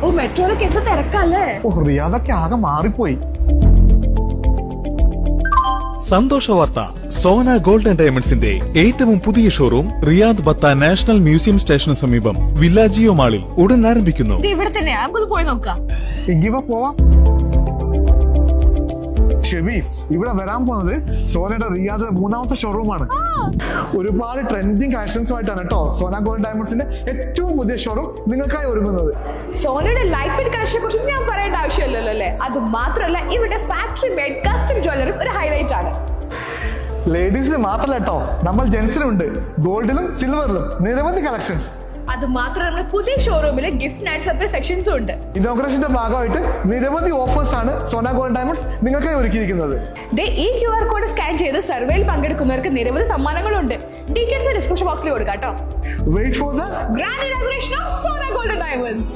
ഓ മെട്രോയിലൊക്കെ എന്ത് തിരക്കല്ലേ. ഓ റിയാദൊക്കെ ആകെ മാറിപ്പോയി. സന്തോഷ വാർത്ത, സോന ഗോൾഡ് ആൻഡ് ഡയമണ്ട്സിന്റെ ഏറ്റവും പുതിയ ഷോറൂം റിയാദ് ബത്ത നാഷണൽ മ്യൂസിയം സ്റ്റേഷന് സമീപം വില്ലാജിയോ മാളിൽ ഉടൻ ആരംഭിക്കുന്നു. ഇത് ഇവിടെ തന്നെയാ, നമുക്കൊന്ന് പോയി നോക്കാം. എങ്കിവ പോവാം. ഷെബി, ഇവിടെ വരാൻ പോകുന്നത് സോനയുടെ റിയാദിലെ 3ാമത്തെ ഷോറൂമാണ്. ഒരുപാട് ട്രെൻഡിങ് കളക്ഷൻസുമായിട്ടാണ് കേട്ടോ സോന ഗോൾഡ് ഡയമണ്ട്സിന്റെ ഏറ്റവും പുതിയ ഷോറൂം നിങ്ങൾക്കായി ഒരുങ്ങുന്നത്. സോനയുടെ ലൈറ്റ് വെയിറ്റ് കളക്ഷനെ കുറിച്ച് ഞാൻ പറയേണ്ട ആവശ്യമില്ലല്ലോ അല്ലേ. അത് മാത്രമല്ല ഇവിടെ ഫാക്ടറി മെയ്ഡ് കസ്റ്റം ജ്വല്ലറി ഒരു ഹൈലൈറ്റ് ആണ്. ലേഡീസിന് മാത്രമല്ല കേട്ടോ, നമ്മൾ ജെന്റ്സിനുണ്ട് ഗോൾഡിലും സിൽവറിലും നിരവധി കളക്ഷൻസ്. അത് മാത്രമല്ല നമ്മുടെ പുതിയ ഷോറൂമിൽ ഗിഫ്റ്റ് ആൻഡ് സെപ്പറേറ്റ് സെക്ഷൻസും ഉണ്ട്. ഇനോഗ്രേഷന്റെ ഭാഗമായിട്ട് നിരവധി ഓഫേഴ്സ് ആണ് സോന ഗോൾഡ് ഡയമണ്ട്സ് നിങ്ങൾക്കായി ഒരുക്കിയിരിക്കുന്നത്. ഈ QR കോഡ് സ്കാൻ ചെയ്ത് സർവേയിൽ പങ്കെടുക്കുന്നവർക്ക് നിരവധി സമ്മാനങ്ങളുണ്ട്. ഡീറ്റെയിൽസ് ഡിസ്ക്രിപ്ഷൻ ബോക്സിൽ കൊടുക്കാം കേട്ടോ. Wait for the grand inauguration of Sona gold diamonds.